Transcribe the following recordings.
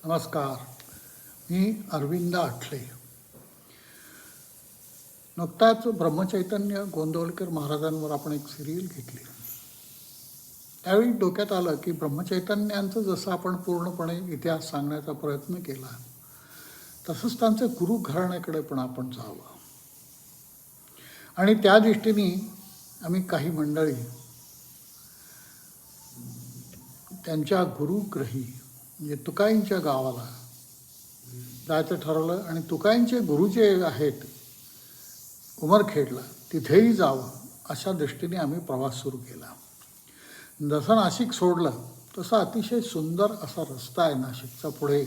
नमस्कार. मी अरविंद आठले. नुकताच ब्रह्मचैतन्य गोंदवलकर महाराजांवर आपण एक सिरियल घेतली. त्यावेळी डोक्यात आलं की ब्रह्मचैतन्यांचं जसं आपण पूर्णपणे इतिहास सांगण्याचा प्रयत्न केला तसंच त्यांचं गुरु घराण्याकडे पण आपण जावं. आणि त्या दृष्टीने आम्ही काही मंडळी त्यांच्या गुरुग्रही म्हणजे तुकाईंच्या गावाला जायचं ठरवलं आणि तुकाईंचे गुरु जे आहेत उमरखेडला तिथेही जावं अशा दृष्टीने आम्ही प्रवास सुरू केला. जसं नाशिक सोडलं तसा अतिशय सुंदर असा रस्ता आहे नाशिकचा. पुढे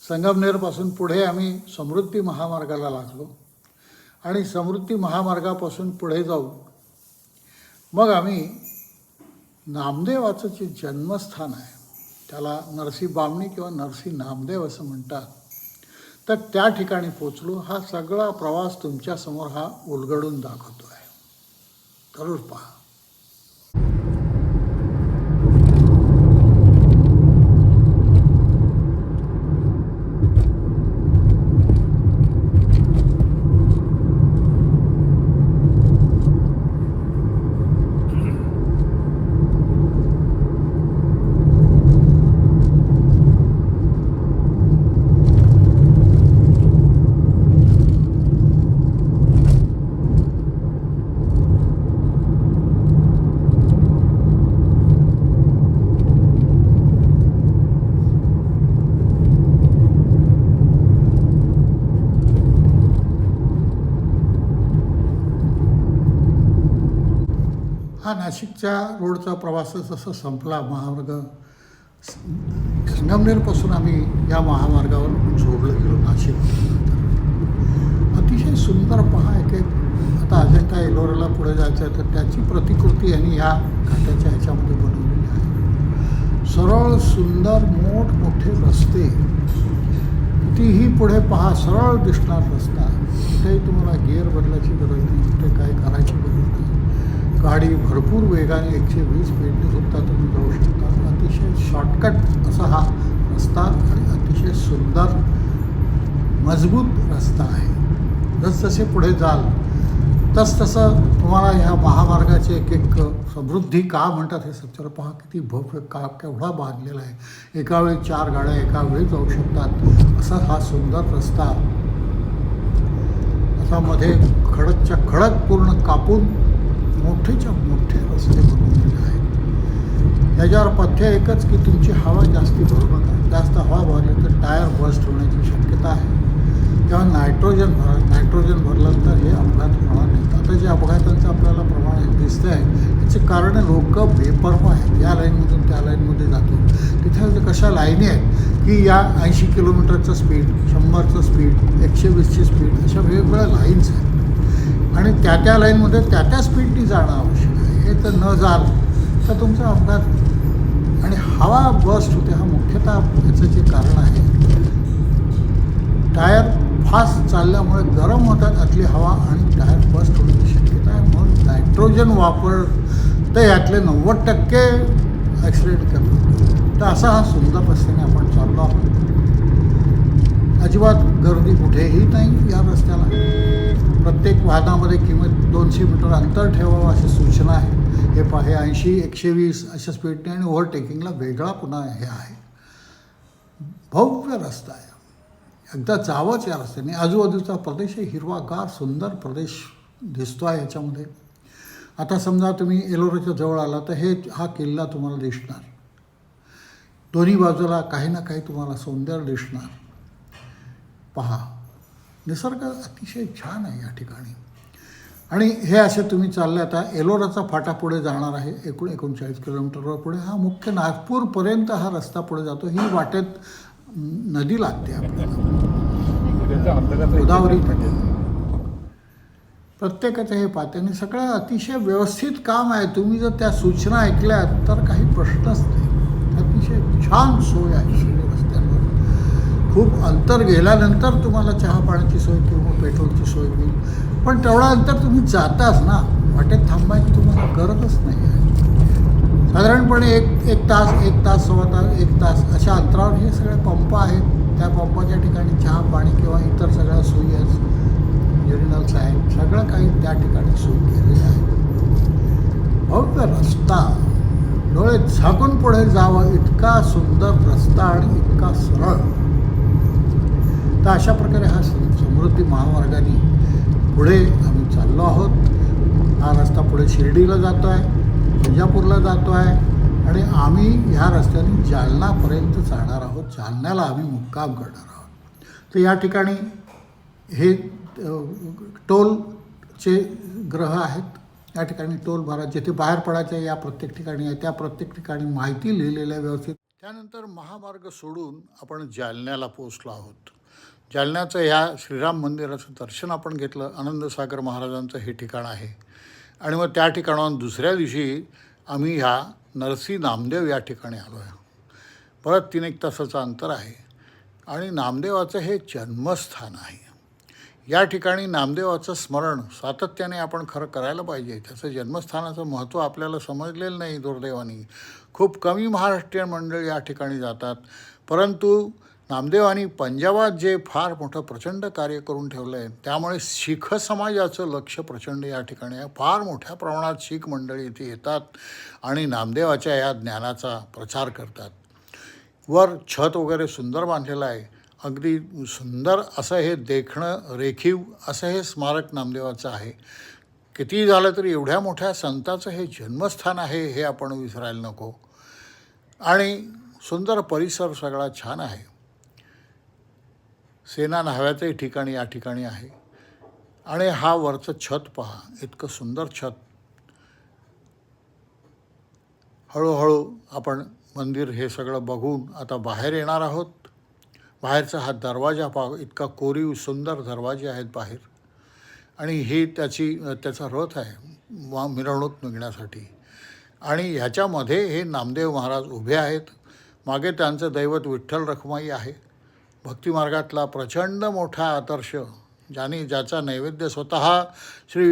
संगमनेरपासून पुढे आम्ही समृद्धी महामार्गाला लागलो आणि समृद्धी महामार्गापासून पुढे जाऊ मग आम्ही नामदेवाचं जे जन्मस्थान आहे त्याला नरसी बामणी किंवा नरसी नामदेव असं म्हणतात, तर त्या ठिकाणी पोचलो. हा सगळा प्रवास तुमच्यासमोर हा उलगडून दाखवतो आहे, जरूर पहा. हा नाशिकच्या रोडचा प्रवास जसा संपला, महामार्ग संगमनेरपासून आम्ही या महामार्गावर जोडलं गेलो नाशिक. अतिशय सुंदर पहा. एक आता अजंठा एलोराला पुढे जायचं आहे तर त्याची प्रतिकृती यांनी ह्या घाटाच्या ह्याच्यामध्ये बनवलेली आहे. सरळ सुंदर मोठमोठे रस्ते, कितीही पुढे पहा सरळ दिसणार रस्ता. कुठेही तुम्हाला गिअर बदलायची गरज नाही, कुठे काय करायची गरज नाही. गाडी भरपूर वेगाने 120 स्पीडने सुद्धा तुम्ही जाऊ शकता. अतिशय शॉर्टकट असा हा रस्ता आणि अतिशय सुंदर मजबूत रस्ता आहे. जसजसे पुढे जाल तसतसं तुम्हाला ह्या महामार्गाचे एक समृद्धी का म्हणतात हे सत्तर पहा. किती भव्य का केवढा बांधलेला आहे. एका वेळी 4 गाड्या एका वेळी जाऊ शकतात असा हा सुंदर रस्ता. असा मध्ये खडकच्या खडक पूर्ण कापून मोठेच्या मोठे रस्ते बनवलेले आहेत. याच्यावर पथ्य एकच की तुमची हवा जास्ती भरू नका. जास्त हवा भरली तर टायर बस्ट होण्याची शक्यता आहे. तेव्हा नायट्रोजन भरलं तर हे अपघात होणार नाहीत. आता जे अपघातांचं आपल्याला प्रमाण दिसतं आहे याचे कारण लोक बेपर्वा आहेत. या लाईनमधून त्या लाईनमध्ये जातो. तिथे कशा लाईनी आहेत की या 80 किलोमीटरचं स्पीड, 100चं स्पीड, 120ची स्पीड अशा वेगवेगळ्या लाईन्स आहेत आणि त्या लाईनमध्ये त्या स्पीडनी जाणं आवश्यक आहे. हे तर न जाल तर तुमचा अपघात आणि हवा बस्ट होते. हा मुख्यतः याचं जे कारण आहे. टायर फास्ट चालल्यामुळे गरम होतात आतली हवा आणि टायर बस्ट होण्याची शक्यता आहे. म्हणून नायट्रोजन वापर तर यातले 90% ॲक्सिडेंट करतो. तर असा हा सुंदर रस्त्याने आपण चाललो आहोत. अजिबात गर्दी कुठेही नाही या रस्त्याला. प्रत्येक वाहनामध्ये किंमत 200 मीटर अंतर ठेवावं अशी सूचना आहे. हे पाहे 80, 120 अशा स्पीडने आणि ओव्हरटेकिंगला वेगळा पुन्हा हे आहे. भव्य रस्ता आहे. एकदा जावंच या रस्त्याने. आजूबाजूचा प्रदेश हिरवागार सुंदर प्रदेश दिसतो आहे ह्याच्यामध्ये. आता समजा तुम्ही एलोराच्या जवळ आला तर हा किल्ला तुम्हाला दिसणार. दोन्ही बाजूला काही ना काही तुम्हाला सौंदर्य दिसणार. पहा, निसर्ग अतिशय छान आहे या ठिकाणी. आणि हे असे तुम्ही चालले. आता एलोराचा फाटा पुढे जाणार आहे 39 किलोमीटरवर पुढे. हा मुख्य नागपूरपर्यंत हा रस्ता पुढे जातो. ही वाटेत नदी लागते आपल्याला, गोदावरी तटे. प्रत्येकाचं हे पाहते आणि सगळं अतिशय व्यवस्थित काम आहे. तुम्ही जर त्या सूचना ऐकल्यात तर काही प्रश्नच नाही. अतिशय छान सोय आहे सगळ्या रस्त्यांवर. खूप अंतर गेल्यानंतर तुम्हाला चहा पाण्याची सोय किंवा पेट्रोलची सोय होईल, पण तेवढा अंतर तुम्ही जाताच ना, वाटेत थांबायची तुम्हाला गरजच नाही आहे. साधारणपणे एक तास, 1 तास, 1.25 तास अशा अंतरावर हे सगळे पंप आहेत. काही त्या ठिकाणी सोय केलेली आहे. भव्य रस्ता, डोळे झाकून पुढे जावं इतका सुंदर रस्ता आणि इतका सरळ. तर अशा प्रकारे हा समृद्धी महामार्गाने पुढे आम्ही चाललो आहोत. हा रस्ता पुढे शिर्डीला जातो आहे, विजापूरला जातो आहे आणि आम्ही ह्या रस्त्याने जालनापर्यंत जाणार आहोत. जालन्याला आम्ही मुक्काम करणार आहोत. तर या ठिकाणी हे टोलचे ग्रह आहेत. या ठिकाणी टोल भरा, जिथे बाहेर पडायचं या प्रत्येक ठिकाणी आहे, त्या प्रत्येक ठिकाणी माहिती लिहिलेल्या व्यवस्थित. त्यानंतर महामार्ग सोडून आपण जालन्याला पोहोचलो आहोत. जालन्याचं ह्या श्रीराम मंदिराचं दर्शन आपण घेतलं. आनंदसागर महाराजांचं हे ठिकाण आहे. आणि मग त्या ठिकाणाहून दुसऱ्या दिवशी आम्ही ह्या नरसी नामदेव या ठिकाणी आलो आहे. परत 3-1 तासाचं अंतर आहे आणि नामदेवाचं हे जन्मस्थान आहे. या ठिकाणी नामदेवाचं स्मरण सातत्याने आपण खरं करायला पाहिजे. त्याचं जन्मस्थानाचं महत्त्व आपल्याला समजलेलं नाही दुर्दैवाने. खूप कमी महाराष्ट्रीयन मंडळी या ठिकाणी जातात. परंतु नामदेवांनी पंजाबात जे फार मोठं प्रचंड कार्य करून ठेवलं आहे, त्यामुळे शीख समाजाचं लक्ष प्रचंड या ठिकाणी आहे. फार मोठ्या प्रमाणात शीख मंडळी इथे येतात आणि नामदेवाच्या या ज्ञानाचा प्रचार करतात. वर छत वगैरे सुंदर बांधलेलं आहे. अगदी सुंदर असं हे देखणं रेखीव असं हे स्मारक नामदेवाचं आहे. कितीही झालं तरी एवढ्या मोठ्या संताचं हे जन्मस्थान आहे हे आपण विसरायला नको. आणि सुंदर परिसर सगळा छान आहे. सेना न्हाव्याचंही ठिकाण या ठिकाणी आहे. आणि हा वरचं छत पहा, इतकं सुंदर छत. हळूहळू आपण मंदिर हे सगळं बघून आता बाहेर येणार आहोत. बाहेरचा हा दरवाजा पहा, इतका कोरीव सुंदर दरवाजे आहेत बाहेर. आणि ही त्याचा रथ आहे मिरवणूक निघण्यासाठी. आणि ह्याच्यामध्ये हे नामदेव महाराज उभे आहेत. मागे त्यांचं दैवत विठ्ठल रखुमाई आहे. भक्तिमार्गातला प्रचंड मोठा आदर्श, ज्याचा नैवेद्य स्वतः श्री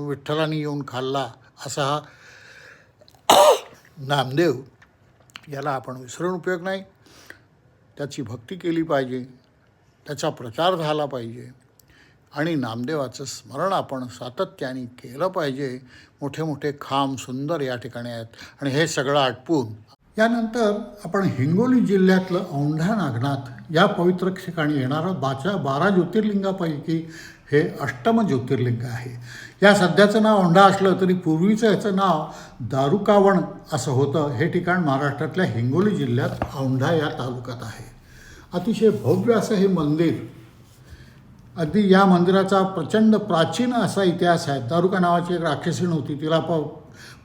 विठ्ठलांनी येऊन खाल्ला असा हा नामदेव, याला आपण विसरून उपयोग नाही. त्याची भक्ती केली पाहिजे, त्याचा प्रचार झाला पाहिजे आणि नामदेवाचं स्मरण आपण सातत्याने केलं पाहिजे. मोठे मोठे खांब सुंदर या ठिकाणी आहेत. आणि हे सगळं आटपून यानंतर आपण हिंगोली जिल्ह्यातलं औंढा नागनाथ या पवित्र ठिकाणी येणारं 12 ज्योतिर्लिंगापैकी हे 8मं ज्योतिर्लिंग आहे. या सध्याचं नाव औंढा असलं तरी पूर्वीचं याचं नाव दारुकावण असं होतं. हे ठिकाण महाराष्ट्रातल्या हिंगोली जिल्ह्यात औंढा या तालुक्यात आहे. अतिशय भव्य असं हे मंदिर. अगदी या मंदिराचा प्रचंड प्राचीन असा इतिहास आहे. दारुका नावाची एक राक्षसीण होती. तिला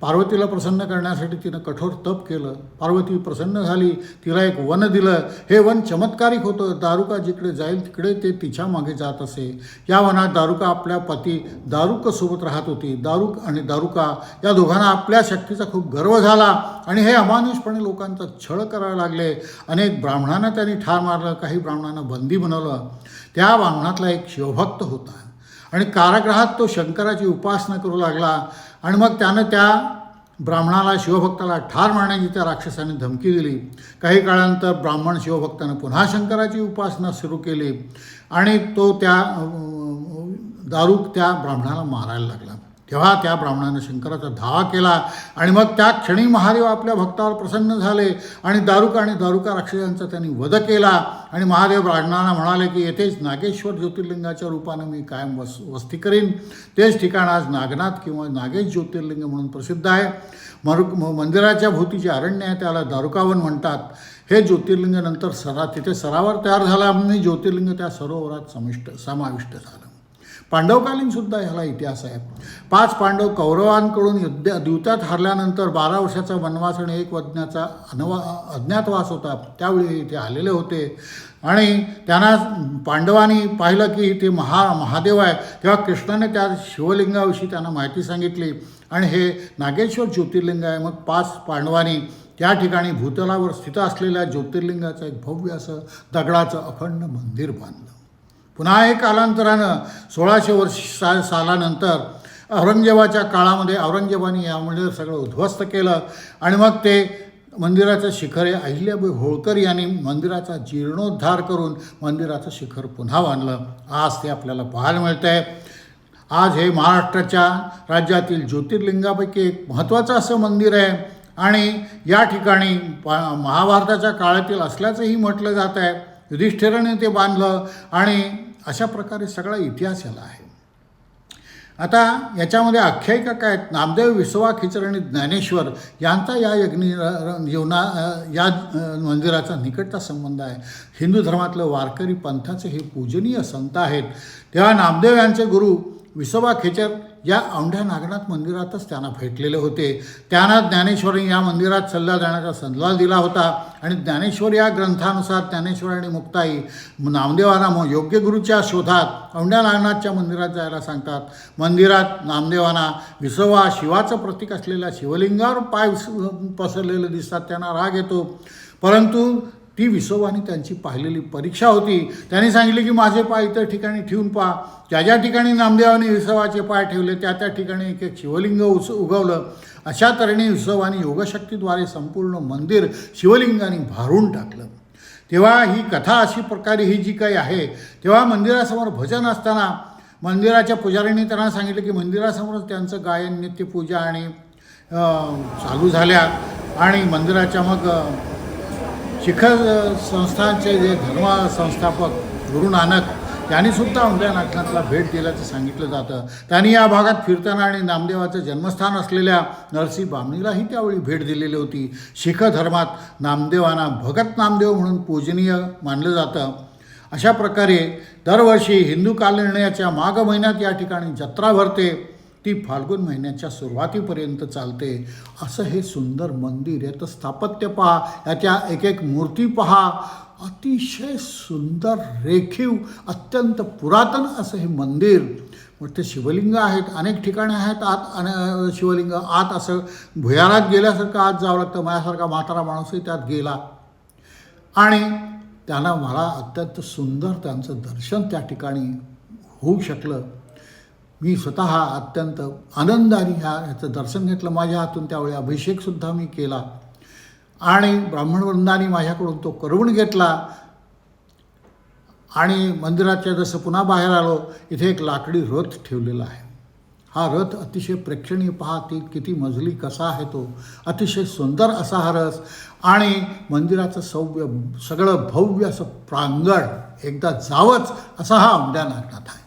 पार्वतीला प्रसन्न करण्यासाठी तिनं कठोर तप केलं. पार्वती प्रसन्न झाली, तिला एक वन दिलं. हे वन चमत्कारिक होतं. दारुका जिकडे जाईल तिकडे ते तिच्या मागे जात असे. या वनात दारुका आपल्या पती दारुकसोबत राहत होती. दारुक आणि दारुका या दोघांना आपल्या शक्तीचा खूप गर्व झाला आणि हे अमानुषपणे लोकांचा छळ करायला लागले. अनेक ब्राह्मणांना त्यांनी ठार मारलं, काही ब्राह्मणांना बंदी बनवलं. त्या ब्राह्मणातला एक शिवभक्त होता आणि कारागृहात तो शंकराची उपासना करू लागला. आणि मग त्यानं त्या ब्राह्मणाला शिवभक्ताला ठार मारण्याची त्या राक्षसाने धमकी दिली. काही काळानंतर ब्राह्मण शिवभक्तानं पुन्हा शंकराची उपासना सुरू केली आणि तो दारुक त्या ब्राह्मणाला मारायला लागला. तेव्हा त्या ब्राह्मणानं शंकराचा धावा केला आणि मग त्या क्षणी महादेव आपल्या भक्तावर प्रसन्न झाले आणि दारुका राक्षसांचा त्यांनी वध केला. आणि महादेव ब्राह्मणांना म्हणाले की येथेच नागेश्वर ज्योतिर्लिंगाच्या रूपानं मी कायम वस्ती करीन. तेच ठिकाण आज नागनाथ किंवा नागेश ज्योतिर्लिंग म्हणून प्रसिद्ध आहे. मंदिराच्या भोवतीचे अरण्य आहे, त्याला दारुकावन म्हणतात. हे ज्योतिर्लिंग नंतर तिथे सरावर तयार झाला आणि ज्योतिर्लिंग त्या सरोवरात समाविष्ट झालं. पांडवकालीन सुद्धा ह्याला इतिहास आहे. 5 पांडव कौरवांकडून द्यूतात हरल्यानंतर 12 वर्षाचा वनवास आणि 1 वर्षाचा अज्ञातवास होता. त्यावेळी इथे आलेले होते आणि त्यांना पांडवांनी पाहिलं की ते महादेव आहे. तेव्हा कृष्णाने त्या शिवलिंगाविषयी त्यांना माहिती सांगितली आणि हे नागेश्वर ज्योतिर्लिंग आहे. मग 5 पांडवांनी त्या ठिकाणी भूतलावर स्थित असलेल्या ज्योतिर्लिंगाचं एक भव्य असं दगडाचं अखंड मंदिर बांधलं. पुन्हा एक कालांतरानं 1600 सालानंतर औरंगजेबाच्या काळामध्ये औरंगजेबाने या मंदिर सगळं उद्ध्वस्त केलं आणि मग ते मंदिराचं शिखर हे अहिल्याबाई होळकर यांनी मंदिराचा जीर्णोद्धार करून मंदिराचं शिखर पुन्हा बांधलं. आज ते आपल्याला पाहायला मिळतं आहे. आज हे महाराष्ट्राच्या राज्यातील ज्योतिर्लिंगापैकी एक महत्त्वाचं असं मंदिर आहे आणि या ठिकाणी महाभारताच्या काळातील असल्याचंही म्हटलं जात आहे. युधिष्ठिराने ते बांधलं आणि अशा प्रकारे सगळा इतिहास याला आहे. आता याच्यामध्ये आख्यायिका काय आहेत? नामदेव, विसोबा, खिचर आणि ज्ञानेश्वर यांचा या या मंदिराचा निकटचा संबंध आहे. हिंदू धर्मातलं वारकरी पंथाचे हे पूजनीय संत आहेत. तेव्हा नामदेव यांचे गुरु विसोबा खेचर या औंढ्या नागनाथ मंदिरातच त्यांना भेटलेले होते. त्यांना ज्ञानेश्वरी या मंदिरात सल्ला देण्याचा सल्ला दिला होता आणि ज्ञानेश्वर या ग्रंथानुसार ज्ञानेश्वर आणि मुक्ताई नामदेवांना योग्य गुरुच्या शोधात औंढ्या नागनाथच्या मंदिरात जायला सांगतात. मंदिरात नामदेवांना विसोबा शिवाचं प्रतीक असलेल्या शिवलिंगावर पाय पसरलेले दिसतात. त्यांना राग येतो, परंतु ती विसोबानी त्यांची पाहिलेली परीक्षा होती. त्यांनी सांगितले की माझे पाय इतर ठिकाणी ठेवून पहा. ज्या ठिकाणी नामदेवाने विसोबाचे पाय ठेवले त्या ठिकाणी एक एक शिवलिंग उगवलं. अशा तऱ्हेने विसोबाने योगशक्तीद्वारे संपूर्ण मंदिर शिवलिंगाने भारून टाकलं. तेव्हा ही कथा अशी प्रकारे ही जी काही आहे, तेव्हा मंदिरासमोर भजन असताना मंदिराच्या पुजाऱ्यांनी त्यांना सांगितलं की मंदिरासमोरच त्यांचं गायन, नित्यपूजा आणि चालू झाल्या आणि मंदिराच्या मग शिखर संस्थांचे जे धर्म संस्थापक गुरु नानक यांनीसुद्धा औंढ्या नागनाथला भेट दिल्याचं सांगितलं जातं. त्यांनी या भागात फिरताना आणि नामदेवाचं जन्मस्थान असलेल्या नरसी बामणीलाही त्यावेळी भेट दिलेली होती. शीख धर्मात नामदेवांना भगत नामदेव म्हणून पूजनीय मानलं जातं. अशा प्रकारे दरवर्षी हिंदू कालनिर्णयाच्या माघ महिन्यात या ठिकाणी जत्रा भरते. ती फाल्गुन महिन्याच्या सुरुवातीपर्यंत चालते. असं हे सुंदर मंदिर, याचं स्थापत्य पहा, याच्या एक एक मूर्ती पहा, अतिशय सुंदर, रेखीव, अत्यंत पुरातन असं हे मंदिर. मोठे शिवलिंग आहेत, अनेक ठिकाणी आहेत आत शिवलिंग. आत असं भुयारात गेल्यासारखं आत जावं लागतं. माझ्यासारखा म्हातारा माणूसही त्यात गेला आणि त्यांना मला अत्यंत सुंदर त्यांचं दर्शन त्या ठिकाणी होऊ शकलं. मी स्वतः अत्यंत आनंदाने ह्याचं दर्शन घेतलं. माझ्या हातून त्यावेळी अभिषेकसुद्धा मी केला आणि ब्राह्मणवृंदाने माझ्याकडून तो करून घेतला. आणि मंदिराच्या जसं पुन्हा बाहेर आलो, इथे एक लाकडी रथ ठेवलेला आहे. हा रथ अतिशय प्रेक्षणीय, पहा ती किती मजली कसा आहे तो, अतिशय सुंदर असा हा रथ. आणि मंदिराचं सगळं भव्य असं प्रांगण एकदा जावंच असा हा औंढ्या नागनाथ आहे.